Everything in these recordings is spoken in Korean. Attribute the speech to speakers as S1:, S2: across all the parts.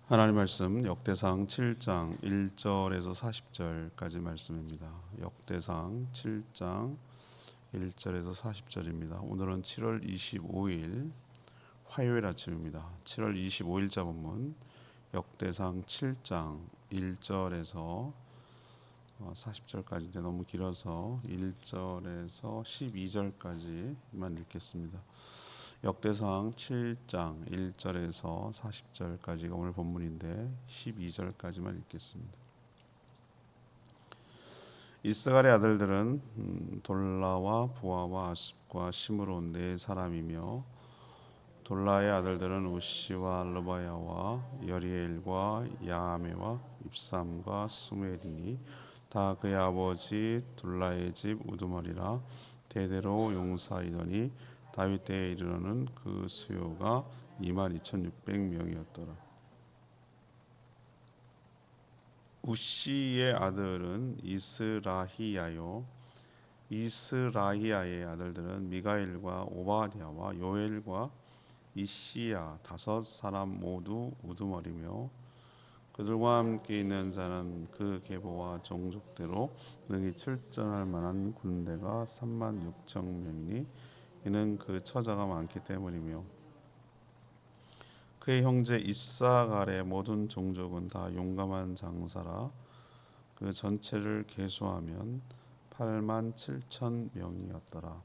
S1: 하나님 말씀 역대상 7장 1절에서 40절까지 말씀입니다. 역대상 7장 1절에서 40절입니다. 오늘은 7월 25일 화요일 아침입니다. 7월 25일자 본문 역대상 7장 1절에서 40절까지인데 너무 길어서 1절에서 12절까지만 읽겠습니다. 역대상 7장 1절에서 40절까지가 오늘 본문인데 12절까지만 읽겠습니다. 이스갈의 아들들은 돌라와 부하와 아습과 시므론 네 사람이며 돌라의 아들들은 우시와 르바야와 여리엘과 야아메와 입삼과 스무엘이니 다 그의 아버지 돌라의 집 우두머리라 대대로 용사이더니 다윗 때에 이르러는 그 수요가 22,600명이었더라. 우시의 아들은 이스라히야요 이스라히야의 아들들은 미가엘과 오바댜와 요엘과 이시야 다섯 사람 모두 우두머리며 그들과 함께 있는 자는 그 계보와 종족대로 능히 출전할 만한 군대가 36,000명이니 이는 그 처자가 많기 때문이며 그의 형제 이사갈의 모든 종족은 다 용감한 장사라 그 전체를 계수하면 87,000명이었더라.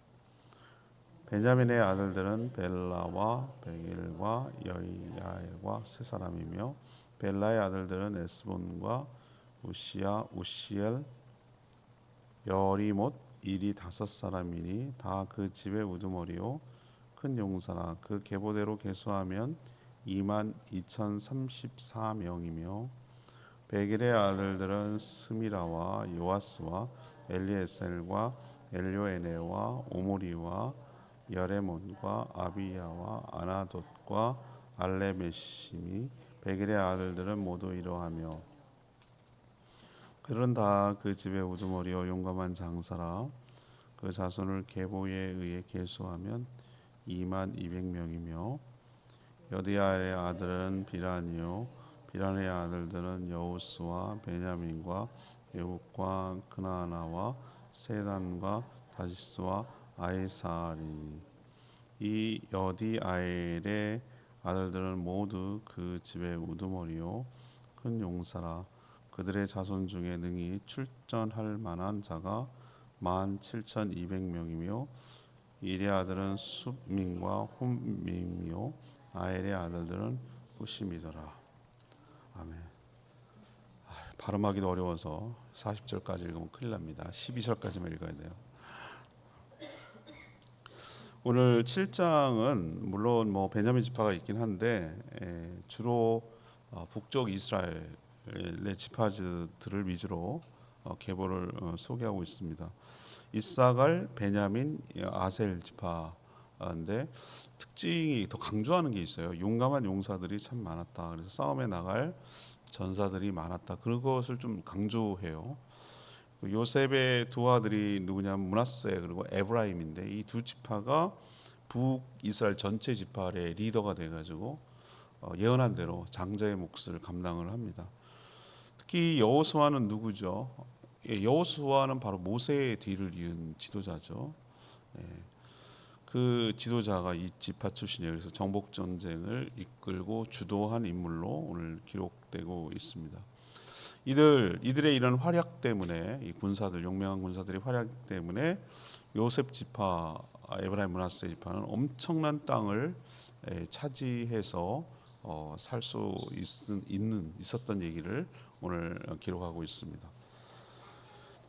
S1: 베냐민의 아들들은 벨라와 베길과 여이야엘과 세 사람이며 벨라의 아들들은 에스본과 우시야, 우시엘, 여리못 일이 다섯 사람이니 다 그 집의 우두머리요 큰 용사라. 그 계보대로 계수하면 22,034명이며 베길의 아들들은 스미라와 요아스와 엘리에셀과 엘요에네와 오모리와 여레몬과 아비야와 아나돗과 알레메심이 베길의 아들들은 모두 이러하며 그들은 다 그 집의 우두머리요 용감한 장사라. 그 자손을 계보에 의해 계수하면 22,200명이며 여디아의 아들은 비란이요 비란의 아들들은 여우스와 베냐민과 예국과 그나나와 세단과 다시스와 아이사리니 이 여디아엘의 아들들은 모두 그 집의 우두머리요 큰 용사라. 그들의 자손 중에 능히 출전할 만한 자가 17,200명이며 일의 아들은 숲민과 홈민이요 아엘의 아들들은 후심이더라. 아멘. 발음하기도 어려워서 40절까지 읽으면 큰일 납니다. 12절까지만 읽어야 돼요. 오늘 7장은 물론 베냐민 지파가 있긴 한데 주로 북쪽 이스라엘의 지파들을 위주로 계보를 소개하고 있습니다. 이사갈, 베냐민, 아셀 지파인데 특징이 더 강조하는 게 있어요. 용감한 용사들이 참 많았다. 그래서 싸움에 나갈 전사들이 많았다. 그것을 좀 강조해요. 요셉의 두 아들이 누구냐면 므낫세 그리고 에브라임인데 이 두 지파가 북이스라엘 전체 지파의 리더가 돼가지고 예언한 대로 장자의 몫을 감당을 합니다. 특히 여호수아는 누구죠? 여호수아는 바로 모세의 뒤를 이은 지도자죠. 그 지도자가 이 지파 출신이에요. 그래서 정복 전쟁을 이끌고 주도한 인물로 오늘 기록되고 있습니다. 이들의 이런 활약 때문에 이 군사들 용맹한 군사들의 활약 때문에 요셉 지파 에브라임 므낫세 지파는 엄청난 땅을 차지해서 살 수 있었던 얘기를 오늘 기록하고 있습니다.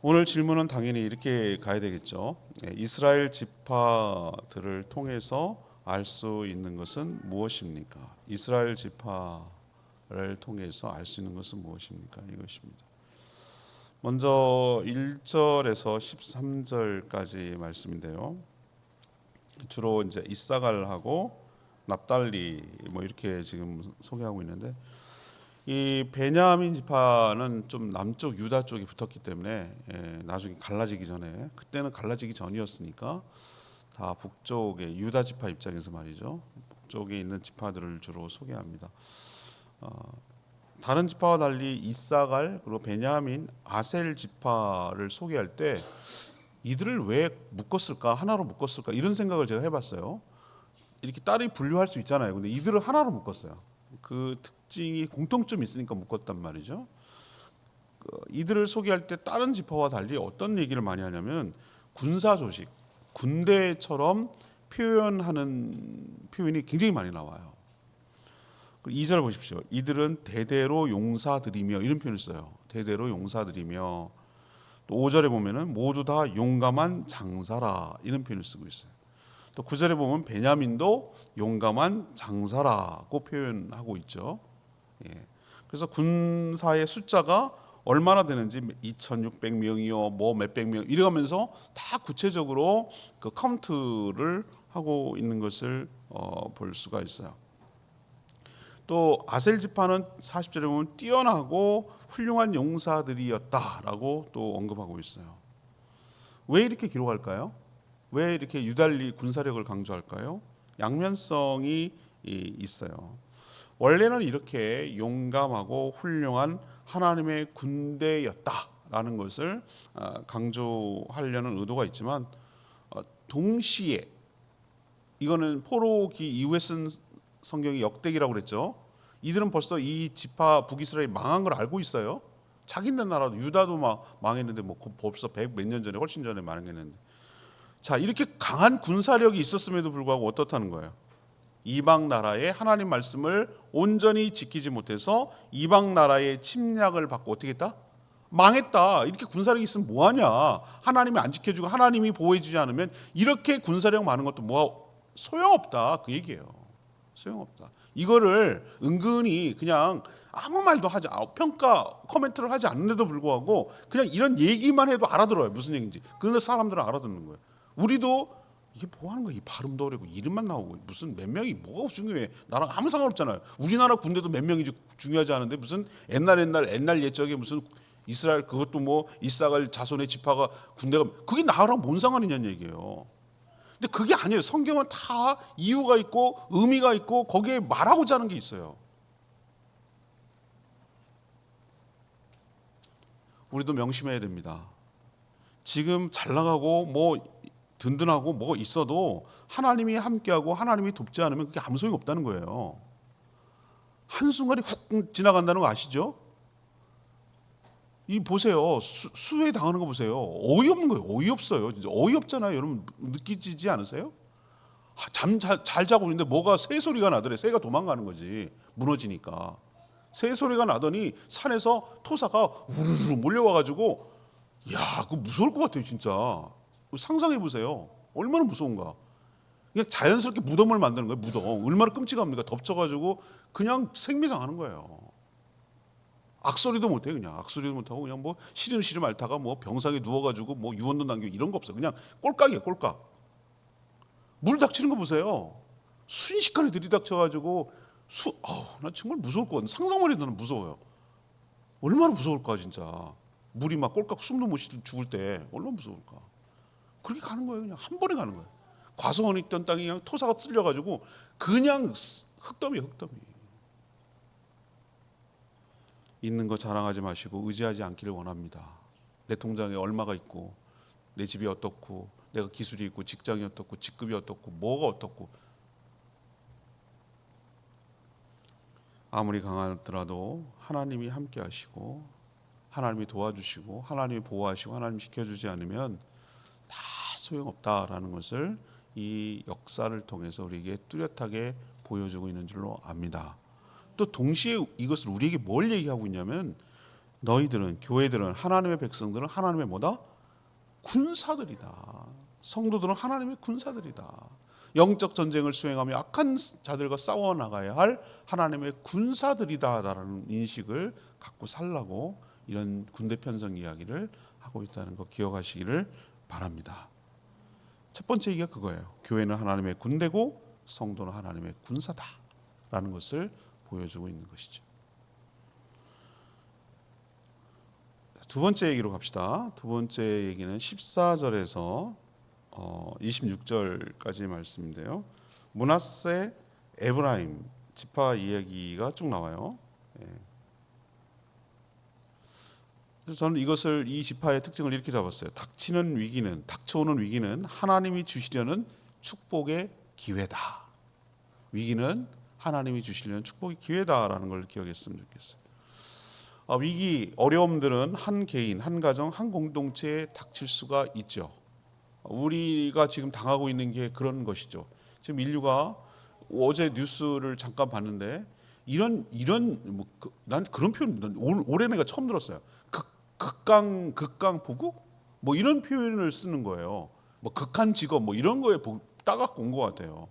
S1: 오늘 질문은 당연히 이렇게 가야 되겠죠. 이스라엘 지파들을 통해서 알 수 있는 것은 무엇입니까? 이스라엘 지파를 통해서 알 수 있는 것은 무엇입니까? 이것입니다. 먼저 1절에서 13절까지 말씀인데요. 주로 이제 이사갈하고 납달리 이렇게 지금 소개하고 있는데 이 베냐민 지파는 좀 남쪽 유다 쪽에 붙었기 때문에 나중에 갈라지기 전에 그때는 갈라지기 전이었으니까 다 북쪽의 유다 지파 입장에서 말이죠. 북쪽에 있는 지파들을 주로 소개합니다. 다른 지파와 달리 이사갈 그리고 베냐민, 아셀 지파를 소개할 때 이들을 왜 묶었을까? 하나로 묶었을까? 이런 생각을 제가 해봤어요. 이렇게 딸이 분류할 수 있잖아요. 근데 이들을 하나로 묶었어요. 그 특징이 공통점이 있으니까 묶었단 말이죠. 이들을 소개할 때 다른 지파와 달리 어떤 얘기를 많이 하냐면 군사 조직, 군대처럼 표현하는 표현이 굉장히 많이 나와요. 2절 보십시오. 이들은 대대로 용사들이며 이런 표현을 써요. 대대로 용사들이며. 또 5절에 보면은 모두 다 용감한 장사라 이런 표현을 쓰고 있어요. 또 9절에 보면 베냐민도 용감한 장사라고 표현하고 있죠. 예. 그래서 군사의 숫자가 얼마나 되는지 2,600명이요, 뭐 몇백 명 이러면서 다 구체적으로 그 카운트를 하고 있는 것을 볼 수가 있어요. 또 아셀 지파는 40절에 보면 뛰어나고 훌륭한 용사들이었다라고 또 언급하고 있어요. 왜 이렇게 기록할까요? 왜 이렇게 유달리 군사력을 강조할까요? 양면성이 있어요. 원래는 이렇게 용감하고 훌륭한 하나님의 군대였다라는 것을 강조하려는 의도가 있지만 동시에 이거는 포로기 이후에 쓴 성경이 역대기라고 그랬죠. 이들은 벌써 이 지파 북이스라엘이 망한 걸 알고 있어요. 자기네 나라도 유다도 막 망했는데 뭐 벌써 100 몇 년 전에 훨씬 전에 망했는데. 자, 이렇게 강한 군사력이 있었음에도 불구하고 어떻다는 거예요? 이방 나라의 하나님 말씀을 온전히 지키지 못해서 이방 나라의 침략을 받고 어떻게 했다? 망했다. 이렇게 군사력이 있으면 뭐하냐? 하나님이 안 지켜주고 하나님이 보호해주지 않으면 이렇게 군사력 많은 것도 뭐 소용없다. 그 얘기예요. 소용없다. 이거를 은근히 그냥 아무 말도 하지 평가 코멘트를 하지 않는데도 불구하고 그냥 이런 얘기만 해도 알아들어요. 무슨 얘기인지. 그런데 사람들은 알아듣는 거예요. 우리도 이게 뭐 하는 거야? 이 발음도 어려고 이름만 나오고 무슨 몇 명이 뭐가 중요해? 나랑 아무 상관없잖아요. 우리나라 군대도 몇 명인지 중요하지 않은데 무슨 옛날 옛적에 무슨 이스라엘 그것도 뭐 이사갈 자손의 지파가 군대가 그게 나랑 뭔 상관이냐는 얘기예요. 근데 그게 아니에요. 성경은 다 이유가 있고 의미가 있고 거기에 말하고자 하는 게 있어요. 우리도 명심해야 됩니다. 지금 잘 나가고 뭐 든든하고 뭐 있어도 하나님이 함께하고 하나님이 돕지 않으면 그게 아무 소용이 없다는 거예요. 한순간에 훅 지나간다는 거 아시죠? 이 보세요. 수해 당하는 거 보세요. 어이없는 거예요. 어이없어요. 진짜 어이없잖아요. 여러분 느끼지 않으세요? 잠 잘 자고 있는데 뭐가 새 소리가 나더래. 새가 도망가는 거지. 무너지니까. 새 소리가 나더니 산에서 토사가 우르르 몰려와가지고 야, 그거 무서울 것 같아요, 진짜. 상상해 보세요. 얼마나 무서운가. 그냥 자연스럽게 무덤을 만드는 거예요, 무덤. 얼마나 끔찍합니까? 덮쳐가지고 그냥 생매장하는 거예요. 악소리도 못해요, 그냥. 악소리도 못하고 그냥 뭐 시름시름 앓다가 뭐 병상에 누워가지고 뭐 유언도 남기고 이런 거 없어요. 그냥 꼴깍이에요, 꼴깍. 물 닥치는 거 보세요. 순식간에 들이닥쳐가지고 나 정말 무서울 것 같아. 상상만 해도 나는 무서워요. 얼마나 무서울까, 진짜. 물이 막 꼴깍 숨도 못 쉬고 죽을 때 얼마나 무서울까. 그렇게 가는 거예요. 그냥 한 번에 가는 거예요. 과수원에 있던 땅이 그냥 토사가 쓸려가지고 그냥 흙더미예요, 흙더미. 있는 거 자랑하지 마시고 의지하지 않기를 원합니다. 내 통장에 얼마가 있고 내 집이 어떻고 내가 기술이 있고 직장이 어떻고 직급이 어떻고 뭐가 어떻고 아무리 강하더라도 하나님이 함께 하시고 하나님이 도와주시고 하나님이 보호하시고 하나님이 지켜주지 않으면 다 소용없다라는 것을 이 역사를 통해서 우리에게 뚜렷하게 보여주고 있는 줄로 압니다. 또 동시에 이것을 우리에게 뭘 얘기하고 있냐면 너희들은 교회들은 하나님의 백성들은 하나님의 뭐다? 군사들이다. 성도들은 하나님의 군사들이다. 영적 전쟁을 수행하며 악한 자들과 싸워 나가야 할 하나님의 군사들이다라는 인식을 갖고 살라고 이런 군대 편성 이야기를 하고 있다는 거 기억하시기를 바랍니다. 첫 번째 얘기가 그거예요. 교회는 하나님의 군대고 성도는 하나님의 군사다라는 것을 보여주고 있는 것이죠. 두 번째 얘기로 갑시다. 두 번째 얘기는 14절에서 26절까지 말씀인데요. 므낫세, 에브라임 지파 이야기가 쭉 나와요. 그래서 저는 이것을 이 지파의 특징을 이렇게 잡았어요. 닥쳐오는 위기는 하나님이 주시려는 축복의 기회다. 위기는 하나님이 주시려는 축복의 기회다라는 걸 기억했으면 좋겠어요. 위기, 어려움들은 한 개인, 한 가정, 한 공동체에 닥칠 수가 있죠. 우리가 지금 당하고 있는 게 그런 것이죠. 지금 인류가 어제 뉴스를 잠깐 봤는데 난 그런 표현 올해 내가 처음 들었어요. 극강 보국 뭐 이런 표현을 쓰는 거예요. 뭐 극한 직업 뭐 이런 거에 따갖고 온 것 같아요.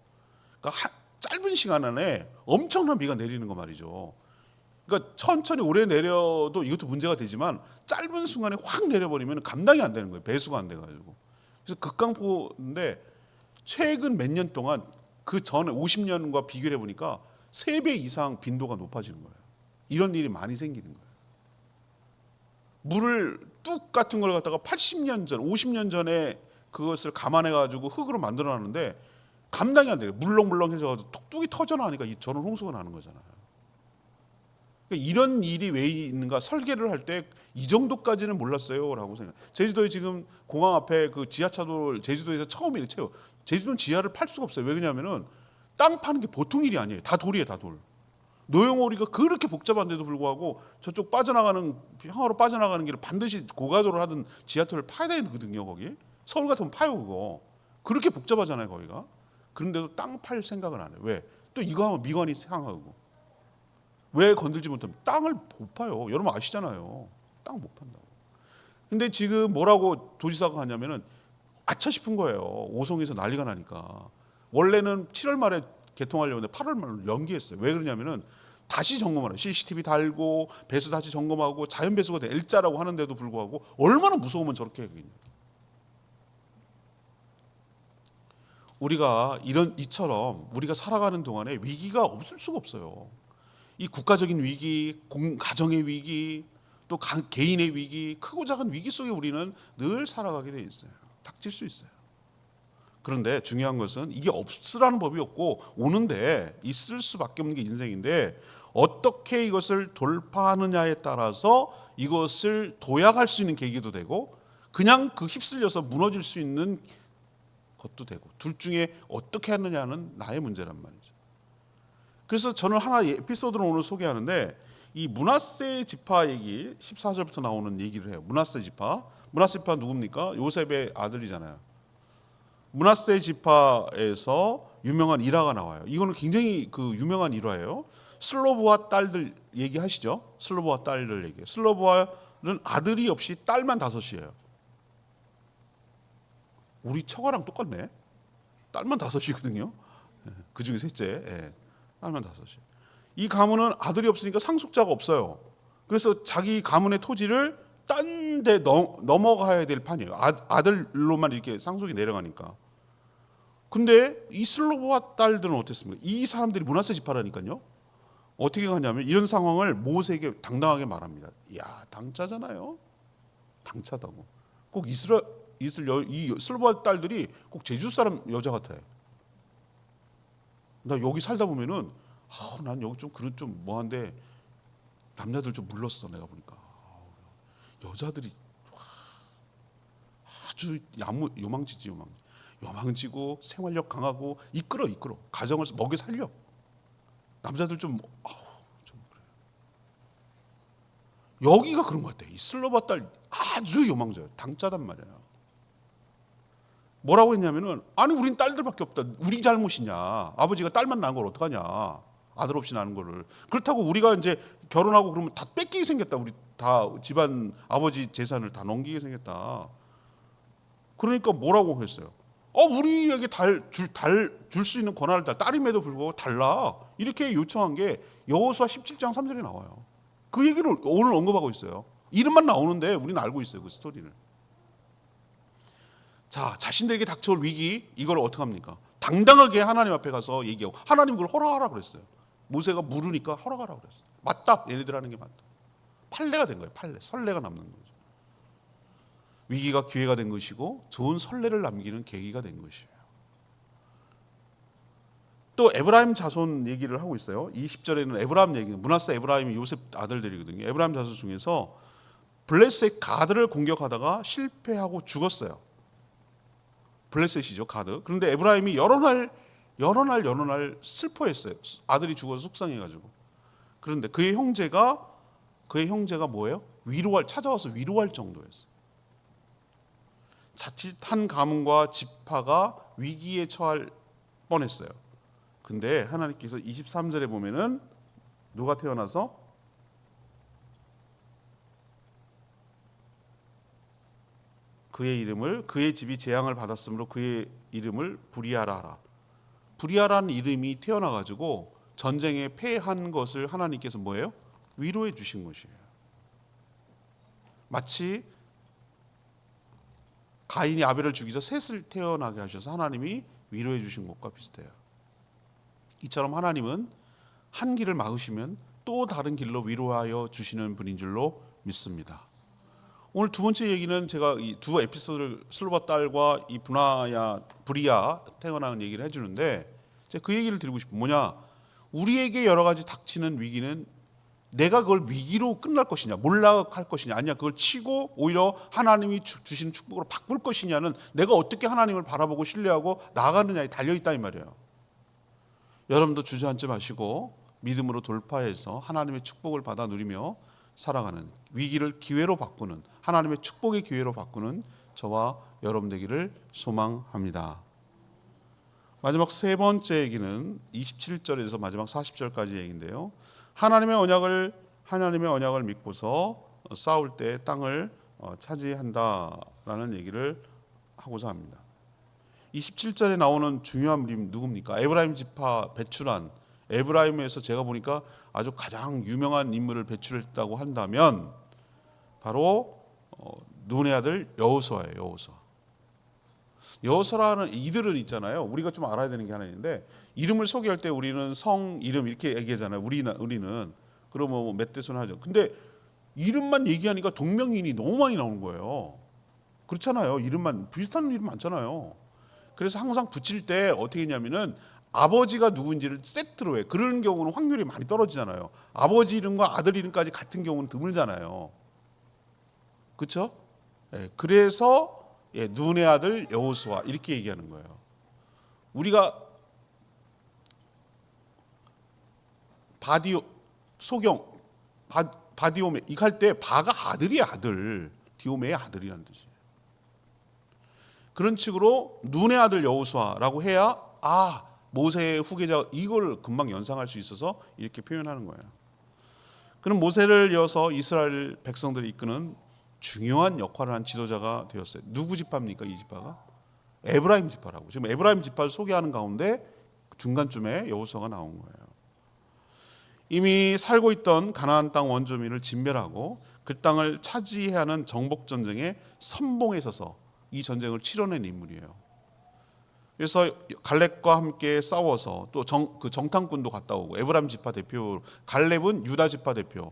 S1: 그러니까 짧은 시간 안에 엄청난 비가 내리는 거 말이죠. 그러니까 천천히 오래 내려도 이것도 문제가 되지만 짧은 순간에 확 내려버리면 감당이 안 되는 거예요. 배수가 안 돼가지고. 그래서 극강포인데 최근 몇 년 동안 그 전에 50년과 비교해 보니까 3배 이상 빈도가 높아지는 거예요. 이런 일이 많이 생기는 거예요. 물을 뚝 같은 걸 갖다가 80년 전, 50년 전에 그것을 감안해 가지고 흙으로 만들어 놨는데 감당이 안 돼요. 물렁물렁해져 가지고 뚝뚝이 터져 나니까 저런 홍수가 나는 거잖아요. 그러니까 이런 일이 왜 있는가 설계를 할 때 이 정도까지는 몰랐어요라고 생각. 제주도에 지금 공항 앞에 그 지하차도 제주도에서 처음이에요. 제주도는 지하를 팔 수가 없어요. 왜 그러냐면은 땅 파는 게 보통 일이 아니에요. 다 돌이에요, 다 돌. 노영호리가 그렇게 복잡한데도 불구하고 저쪽 평화로 빠져나가는 길을 반드시 고가도를 하든 지하철을 파야 되거든요. 거기 서울 같으면 파요 그거. 그렇게 복잡하잖아요 거기가. 그런데도 땅 팔 생각은 안 해요. 왜? 또 이거 하면 미관이 상하고. 왜 건들지 못하면 땅을 못 파요. 여러분 아시잖아요. 땅 못 판다고. 근데 지금 뭐라고 도지사가 하냐면은 아차 싶은 거예요. 오송에서 난리가 나니까. 원래는 7월 말에 개통하려고 했는데 8월 말로 연기했어요. 왜 그러냐면은 다시 점검하라. CCTV 달고 배수 다시 점검하고 자연 배수가 L자라고 하는데도 불구하고 얼마나 무서우면 저렇게 하겠냐. 우리가 이처럼 우리가 살아가는 동안에 위기가 없을 수가 없어요. 이 국가적인 위기, 가정의 위기, 또 개인의 위기, 크고 작은 위기 속에 우리는 늘 살아가게 돼 있어요. 닥칠 수 있어요. 그런데 중요한 것은 이게 없으라는 법이 없고 오는데 있을 수밖에 없는 게 인생인데 어떻게 이것을 돌파하느냐에 따라서 이것을 도약할 수 있는 계기도 되고 그냥 휩쓸려서 무너질 수 있는 것도 되고 둘 중에 어떻게 하느냐는 나의 문제란 말이죠. 그래서 저는 하나 에피소드를 오늘 소개하는데 이 므낫세 지파 얘기 14절부터 나오는 얘기를 해요. 므낫세 지파 누굽니까? 요셉의 아들이잖아요. 므낫세 지파에서 유명한 일화가 나와요. 이거는 굉장히 유명한 일화예요. 슬로보와 딸들 얘기하시죠? 슬로보와 딸들 얘기. 슬로보와는 아들이 없이 딸만 5이에요. 우리 처가랑 똑같네. 딸만 5이거든요. 그 중에 셋째. 딸만 5이. 이 가문은 아들이 없으니까 상속자가 없어요. 그래서 자기 가문의 토지를 딴 데 넘어가야 될 판이에요. 아들로만 이렇게 상속이 내려가니까. 근데 이 슬로보와 딸들은 어땠습니까? 이 사람들이 므낫세 지파라니까요. 어떻게 가냐면 이런 상황을 모세에게 당당하게 말합니다. 야, 당차잖아요. 당차다고. 꼭 이 슬로보와 딸들이 꼭 제주 사람 여자 같아요. 나 여기 살다 보면은 난 여기 좀 뭐한데 남자들 좀 물렀어 내가 보니까. 여자들이 아주 요망지고 생활력 강하고 이끌어 가정을 먹여 살려. 남자들 좀 그래요. 여기가 그런 것 같아. 이 슬로바 딸 아주 요망져요. 당짜단 말이에요. 뭐라고 했냐면은 아니 우린 딸들밖에 없다. 우리 잘못이냐. 아버지가 딸만 낳은 걸 어떡하냐. 아들 없이 낳은 거를. 그렇다고 우리가 이제 결혼하고 그러면 다 뺏기게 생겼다. 우리 다 집안 아버지 재산을 다 넘기게 생겼다. 그러니까 뭐라고 했어요? 우리에게 줄 수 있는 권한을 딸임에도 불구하고 달라. 이렇게 요청한 게 여호수아 17장 3절에 나와요. 그 얘기를 오늘 언급하고 있어요. 이름만 나오는데 우리는 알고 있어요. 그 스토리를. 자, 자신들에게 닥쳐올 위기 이걸 어떻게 합니까? 당당하게 하나님 앞에 가서 얘기하고 하나님 그걸 허락하라 그랬어요. 모세가 물으니까 허락하라 그랬어요. 맞다. 얘네들 하는 게 맞다. 판례가 된 거예요. 선례가 남는 거죠. 위기가 기회가 된 것이고 좋은 선례를 남기는 계기가 된 것이에요. 또 에브라임 자손 얘기를 하고 있어요. 20절에는 에브라임 얘기는 므낫세 에브라임이 요셉 아들들이거든요. 에브라임 자손 중에서 블레셋 가드를 공격하다가 실패하고 죽었어요. 블레셋이죠, 가드. 그런데 에브라임이 여러 날 슬퍼했어요. 아들이 죽어서 속상해가지고. 그런데 그의 형제가 뭐예요? 찾아와서 위로할 정도였어요. 자칫 한 가문과 지파가 위기에 처할 뻔했어요. 근데 하나님께서 23절에 보면은 누가 태어나서 그의 집이 재앙을 받았으므로 그의 이름을 부리아라 하라. 부리아라는 이름이 태어나가지고 전쟁에 패한 것을 하나님께서 뭐예요? 위로해 주신 것이에요. 마치 가인이 아벨을 죽이자 셋을 태어나게 하셔서 하나님이 위로해 주신 것과 비슷해요. 이처럼 하나님은 한 길을 막으시면 또 다른 길로 위로하여 주시는 분인 줄로 믿습니다. 오늘 두 번째 얘기는 제가 이 두 에피소드를 슬로바 딸과 이 부리아 태어나는 얘기를 해주는데 제가 그 얘기를 드리고 싶은 뭐냐, 우리에게 여러 가지 닥치는 위기는 내가 그걸 위기로 끝날 것이냐, 몰락할 것이냐, 아니야 그걸 치고 오히려 하나님이 주시는 축복으로 바꿀 것이냐는 내가 어떻게 하나님을 바라보고 신뢰하고 나아가느냐에 달려있다 이 말이에요. 여러분도 주저앉지 마시고 믿음으로 돌파해서 하나님의 축복을 받아 누리며 살아가는, 위기를 기회로 바꾸는, 하나님의 축복의 기회로 바꾸는 저와 여러분 되기를 소망합니다. 마지막 세 번째 얘기는 27절에서 마지막 40절까지 얘기인데요. 하나님의 언약을 믿고서 싸울 때 땅을 차지한다라는 얘기를 하고자 합니다. 27절에 나오는 중요한 분이 누굽니까? 에브라임 지파 배출한, 에브라임에서 제가 보니까 아주 가장 유명한 인물을 배출했다고 한다면 바로 눈의 아들 여호수아예요. 여호수아라는 이들은 있잖아요. 우리가 좀 알아야 되는 게 하나 있는데, 이름을 소개할 때 우리는 성 이름 이렇게 얘기하잖아요. 우리는 그러면 뭐 몇 대손 하죠. 근데 이름만 얘기하니까 동명이인이 너무 많이 나오는 거예요. 그렇잖아요. 이름만 비슷한 이름 많잖아요. 그래서 항상 붙일 때 어떻게 했냐면은 아버지가 누군지를 세트로 해. 그런 경우는 확률이 많이 떨어지잖아요. 아버지 이름과 아들 이름까지 같은 경우는 드물잖아요. 그렇죠? 그래서 눈의 아들 여호수아 이렇게 얘기하는 거예요. 우리가 바디오메 이거 할 때 바가 아들이야, 아들. 디오메의 아들이라는 뜻이에요. 그런 식으로 눈의 아들 여호수아라고 해야 모세의 후계자, 이걸 금방 연상할 수 있어서 이렇게 표현하는 거예요. 그럼 모세를 이어서 이스라엘 백성들이 이끄는 중요한 역할을 한 지도자가 되었어요. 누구 지파입니까? 이 지파가 에브라임 지파라고. 지금 에브라임 지파를 소개하는 가운데 중간쯤에 여호수아가 나온 거예요. 이미 살고 있던 가나안 땅 원주민을 진멸하고 그 땅을 차지해야 하는 정복 전쟁에 선봉에 서서 이 전쟁을 치러낸 인물이에요. 그래서 갈렙과 함께 싸워서 또 그 정탐꾼도 갔다 오고, 에브라임 지파 대표, 갈렙은 유다 지파 대표,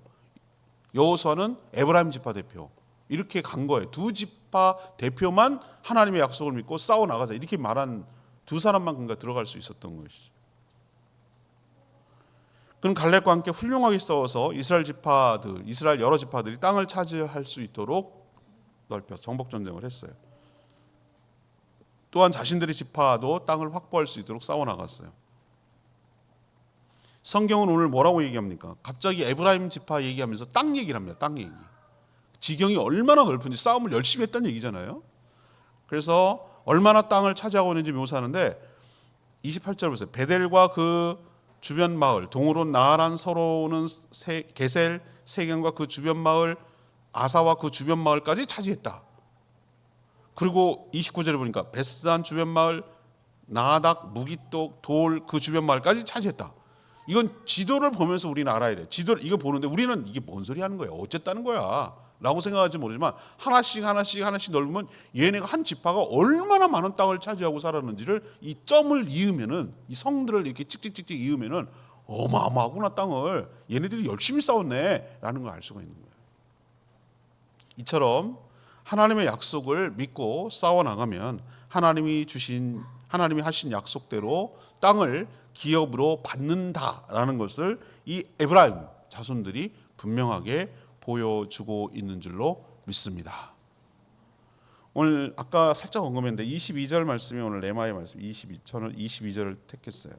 S1: 여호수아는 에브라임 지파 대표, 이렇게 간 거예요. 두 지파 대표만 하나님의 약속을 믿고 싸워 나가자 이렇게 말한 두 사람만 그러니까 들어갈 수 있었던 것이죠. 그럼 갈렙과 함께 훌륭하게 싸워서 이스라엘 여러 지파들이 땅을 차지할 수 있도록 넓혀 정복 전쟁을 했어요. 또한 자신들의 지파도 땅을 확보할 수 있도록 싸워 나갔어요. 성경은 오늘 뭐라고 얘기합니까? 갑자기 에브라임 지파 얘기하면서 땅 얘기를 합니다. 땅 얘기. 지경이 얼마나 넓은지 싸움을 열심히 했다는 얘기잖아요. 그래서 얼마나 땅을 차지하고 있는지 묘사하는데 28절 보세요. 베델과 그 주변 마을, 동으론 나아란, 서로는 게셀, 세겜과 그 주변 마을, 아사와 그 주변 마을까지 차지했다. 그리고 29절에 보니까 베스안 주변 마을, 나닥, 무기똑, 돌 그 주변 마을까지 차지했다. 이건 지도를 보면서 우리는 알아야 돼. 지도를 이거 보는데 우리는 이게 뭔 소리 하는 거야? 어쨌다는 거야? 라고 생각할지 모르지만 하나씩 넓으면 얘네가 한 지파가 얼마나 많은 땅을 차지하고 살았는지를 이 점을 이으면은, 이 성들을 이렇게 찍찍찍찍 이으면은 어마어마하구나, 땅을 얘네들이 열심히 싸웠네 라는 걸 알 수가 있는 거예요. 이처럼 하나님의 약속을 믿고 싸워나가면 하나님이 하신 약속대로 땅을 기업으로 받는다라는 것을 이 에브라임 자손들이 분명하게 보여주고 있는 줄로 믿습니다. 오늘 아까 살짝 언급했는데 22절 말씀이 오늘 레마의 말씀. 저는 22절을 택했어요.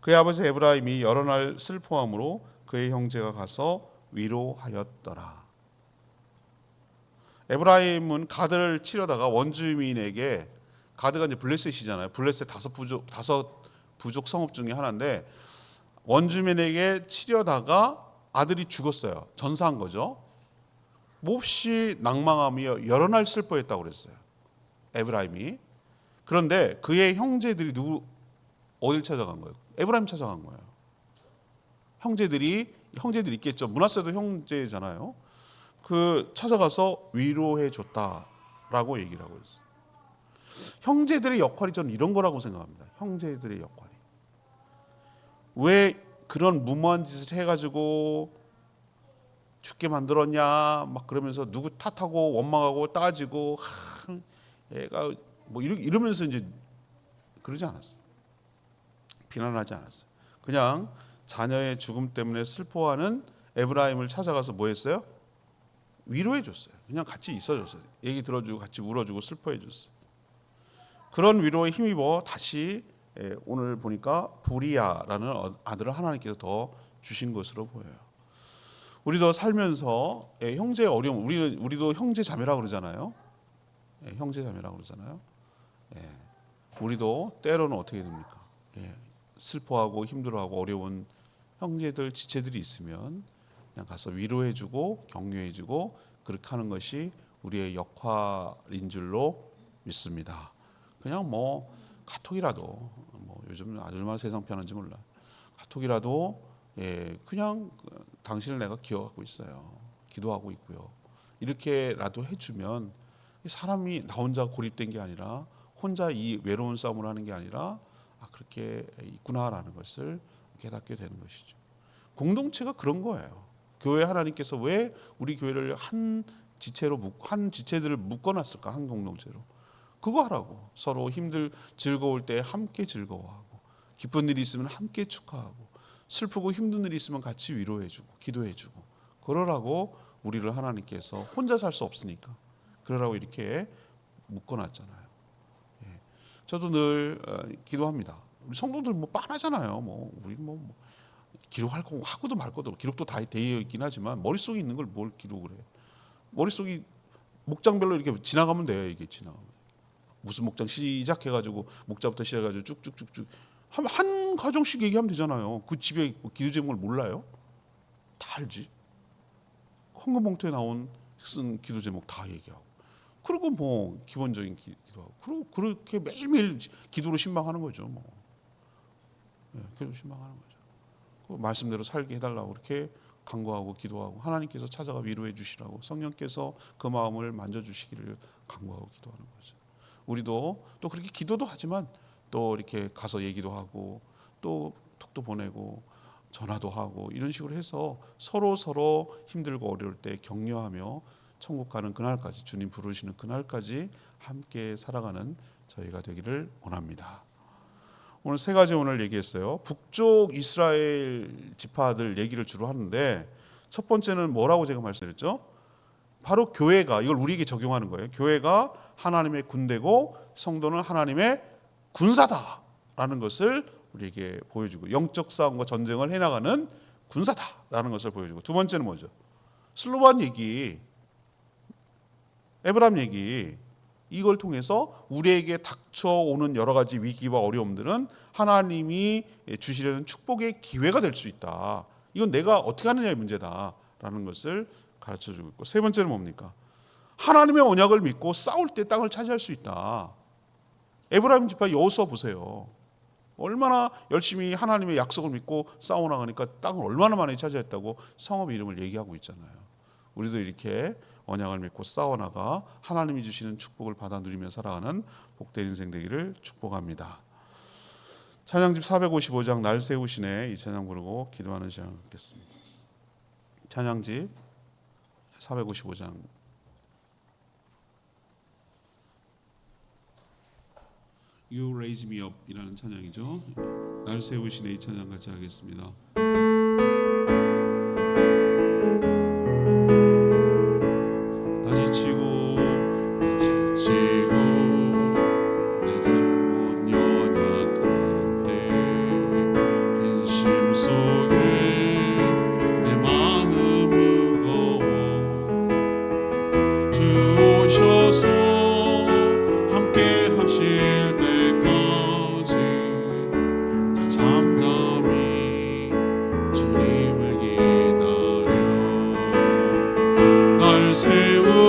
S1: 그의 아버지 에브라임이 여러 날 슬퍼함으로 그의 형제가 가서 위로하였더라. 에브라임은 가드를 치려다가 원주민에게, 가드가 이제 블레셋이잖아요. 블레셋 다섯 부족 성읍 중에 하나인데, 원주민에게 치려다가 아들이 죽었어요. 전사한 거죠. 몹시 낭망하며 여러 날 슬퍼했다고 그랬어요, 에브라임이. 그런데 그의 형제들이 어딜 찾아간 거예요? 에브라임 찾아간 거예요. 형제들이 있겠죠. 므낫세도 형제잖아요. 그 찾아가서 위로해 줬다라고 얘기를 하고 있어요. 형제들의 역할이 저는 이런 거라고 생각합니다. 형제들의 역할이. 왜 그런 무모한 짓을 해가지고 죽게 만들었냐 막 그러면서 누구 탓하고 원망하고 따지고 애가 뭐 이러면서 이제 그러지 않았어요. 비난하지 않았어요. 그냥 자녀의 죽음 때문에 슬퍼하는 에브라임을 찾아가서 뭐 했어요? 위로해 줬어요. 그냥 같이 있어줬어요. 얘기 들어주고 같이 울어주고 슬퍼해 줬어요. 그런 위로에 힘입어 다시 오늘 보니까 부리아라는 아들을 하나님께서 더 주신 것으로 보여요. 우리도 살면서 형제의 어려움, 우리도 형제 자매라고 그러잖아요. 형제 자매라고 그러잖아요. 우리도 때로는 어떻게 됩니까? 슬퍼하고 힘들어하고 어려운 형제들, 지체들이 있으면 그냥 가서 위로해주고 격려해주고 그렇게 하는 것이 우리의 역할인 줄로 믿습니다. 그냥 뭐 카톡이라도, 뭐 요즘 얼마나 세상 편한지 몰라. 카톡이라도 그냥 당신을 내가 기억하고 있어요. 기도하고 있고요. 이렇게라도 해주면 사람이 나 혼자 고립된 게 아니라, 혼자 이 외로운 싸움을 하는 게 아니라 그렇게 있구나라는 것을 깨닫게 되는 것이죠. 공동체가 그런 거예요. 교회 하나님께서 왜 우리 교회를 한 지체들을 묶어놨을까? 한 공동체로. 그거 하라고. 서로 즐거울 때 함께 즐거워하고, 기쁜 일이 있으면 함께 축하하고, 슬프고 힘든 일이 있으면 같이 위로해주고 기도해주고, 그러라고 우리를 하나님께서 혼자 살 수 없으니까 그러라고 이렇게 묶어놨잖아요. 저도 늘 기도합니다. 우리 성도들 뭐 빤하잖아요. 우리 기록할 거 하고도 말 것도 기록도 다 되어 있긴 하지만 머릿속에 있는 걸 뭘 기록을 해? 머릿속이 목장별로 이렇게 지나가면 돼요. 이게 지나가면 무슨 목장 시작해가지고 목자부터 시작해가지고 쭉쭉쭉쭉 한 가정씩 얘기하면 되잖아요. 그 집에 기도 제목을 몰라요? 다 알지. 헌금 봉투에 쓴 기도 제목 다 얘기하고, 그리고 뭐 기본적인 기도하고, 그리고 그렇게 매일매일 기도로 신방하는 거죠. 기도로 신방하는 거죠. 그 말씀대로 살게 해달라고 그렇게 간구하고 기도하고, 하나님께서 찾아가 위로해 주시라고 성령께서 그 마음을 만져주시기를 간구하고 기도하는 거죠. 우리도 또 그렇게 기도도 하지만 또 이렇게 가서 얘기도 하고, 또 톡도 보내고 전화도 하고, 이런 식으로 해서 서로 힘들고 어려울 때 격려하며 천국 가는 그날까지, 주님 부르시는 그날까지 함께 살아가는 저희가 되기를 원합니다. 오늘 세 가지 오늘 얘기했어요. 북쪽 이스라엘 지파들 얘기를 주로 하는데, 첫 번째는 뭐라고 제가 말씀드렸죠? 바로 교회가, 이걸 우리에게 적용하는 거예요. 교회가 하나님의 군대고 성도는 하나님의 군사다라는 것을 우리에게 보여주고, 영적 싸움과 전쟁을 해나가는 군사다라는 것을 보여주고, 두 번째는 뭐죠? 슬로반 얘기, 에브람 얘기, 이걸 통해서 우리에게 닥쳐오는 여러 가지 위기와 어려움들은 하나님이 주시려는 축복의 기회가 될 수 있다. 이건 내가 어떻게 하느냐의 문제다라는 것을 가르쳐주고 있고, 세 번째는 뭡니까? 하나님의 언약을 믿고 싸울 때 땅을 차지할 수 있다. 에브라임 지파 여호수아 보세요. 얼마나 열심히 하나님의 약속을 믿고 싸워나가니까 땅을 얼마나 많이 차지했다고 성읍 이름을 얘기하고 있잖아요. 우리도 이렇게 언약을 믿고 싸워나가 하나님이 주시는 축복을 받아 누리며 살아가는 복된 인생 되기를 축복합니다. 찬양집 455장 날 세우시네, 이 찬양 부르고 기도하는 시간 갖겠습니다. 찬양집 455장 You Raise Me Up 이라는 찬양이죠. 날 세우시네, 이 찬양 같이 하겠습니다.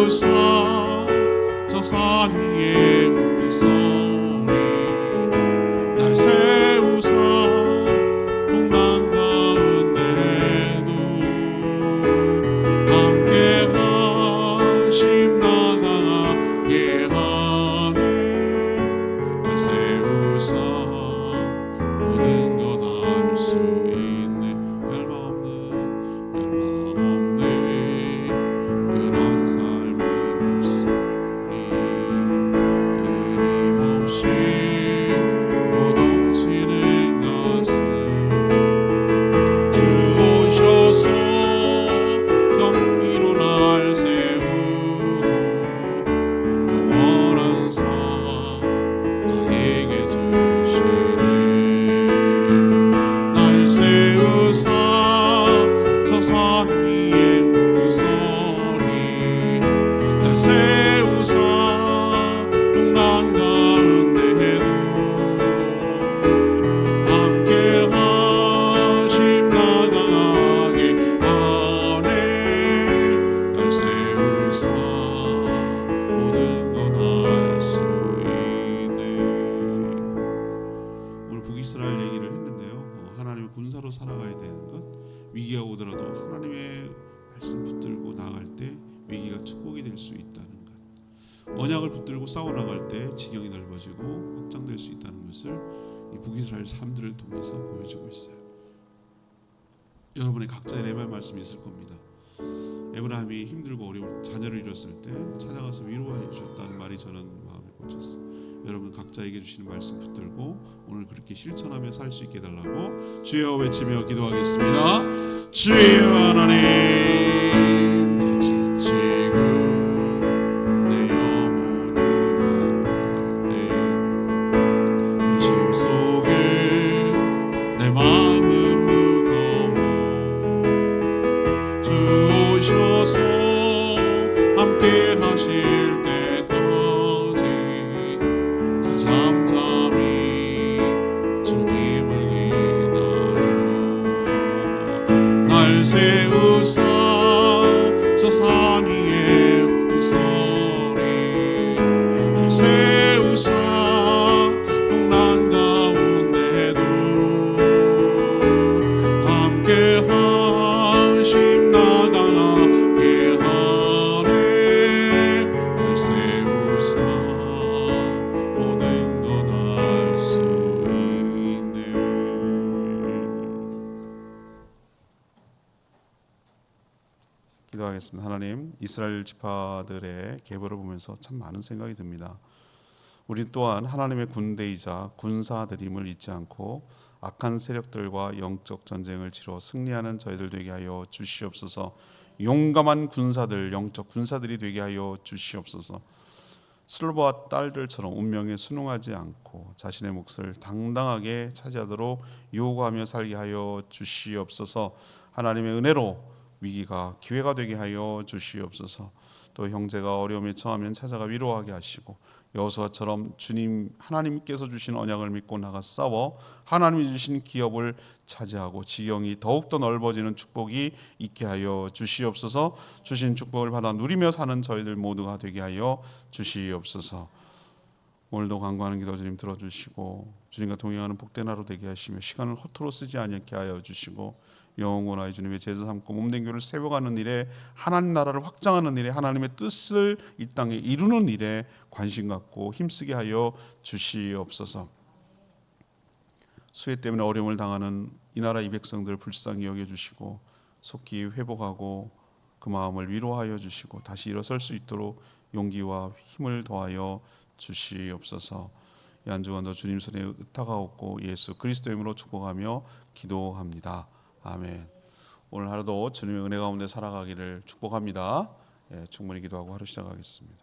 S1: 세우사 저 산 위에 두 손이 날 세우사 풍랑 가운데도 함께 하심 나가게 하네. 날 세우사 모든 것 알 수 있네. 멸망 없는 그런 삶이 없으니 끊임없이 고동치는 가슴 주 오셔서 경비로 날 세우고 영원한 상 나에게 주시네. 날 세우사 저 산 위에 두 손이 날 세우사 풍랑 가운데도 함께 하심 나가게 하네. 날 세우사 모든 것 알 수 있네. 오늘 북이스라엘 얘기를 했는데요. 하나님의 군사로 살아가야 되는 것, 위기가 오더라도 하나님의 말씀 붙들고 나갈 때 위기가 축복이 될 수 있다는 것, 언약을 붙들고 싸워 나갈 때 지경이 넓어지고 확장될 수 있다는 것을 이 북이스라엘 삶들을 통해서 보여주고 있어요. 여러분의 각자의 레마 말씀이 있을 겁니다. 에브라임이 힘들고 어려운 자녀를 잃었을 때 찾아가서 위로해 주셨다는 말이 저는 마음에 꽂혔어요. 여러분 각자에게 주시는 말씀 붙들고 오늘 그렇게 실천하며 살 수 있게 해달라고 주여 외치며 기도하겠습니다. 주여 하나님, 내 지치고 내 영혼이 아플 때 근심 속에 내 마음은 무거워 주 오셔서 함께 하실 때까지 나 잠잠히 주님을 기다려. 날 세우사 저 산 위에 두 손이 날 세우사 풍랑 가운데도 함께 하심 나가게 하네. 날 세우사 모든 것 알 수 있네. 기도하겠습니다. 하나님, 이스라엘 지파들의 계보를 보면서 참 많은 생각이 듭니다. 우리 또한 하나님의 군대이자 군사들임을 잊지 않고 악한 세력들과 영적 전쟁을 치러 승리하는 저희들 되게 하여 주시옵소서. 용감한 군사들, 영적 군사들이 되게 하여 주시옵소서. 슬로바와 딸들처럼 운명에 순응하지 않고 자신의 몫을 당당하게 차지하도록 요구하며 살게 하여 주시옵소서. 하나님의 은혜로 위기가 기회가 되게 하여 주시옵소서. 또 형제가 어려움에 처하면 찾아가 위로하게 하시고 여호수아처럼 주님 하나님께서 주신 언약을 믿고 나가 싸워 하나님이 주신 기업을 차지하고 지경이 더욱더 넓어지는 축복이 있게 하여 주시옵소서. 주신 축복을 받아 누리며 사는 저희들 모두가 되게 하여 주시옵소서. 오늘도 간구하는 기도 주님 들어주시고 주님과 동행하는 복된 하루 되게 하시며 시간을 허투루 쓰지 않게 하여 주시고 영원하여 주님의 제자 삼고 몸된 교를 세워가는 일에 하나님 나라를 확장하는 일에 하나님의 뜻을 이 땅에 이루는 일에 관심 갖고 힘쓰게 하여 주시옵소서. 수해 때문에 어려움을 당하는 이 나라 이 백성들 불쌍히 여겨주시고 속히 회복하고 그 마음을 위로하여 주시고 다시 일어설 수 있도록 용기와 힘을 더하여 주시옵소서. 이 한 주간도 주님 손에 의탁하옵고 예수 그리스도의 이름으로 축복하며 기도합니다. 아멘. 오늘 하루도 주님의 은혜 가운데 살아가기를 축복합니다. 충분히 기도하고 하루 시작하겠습니다.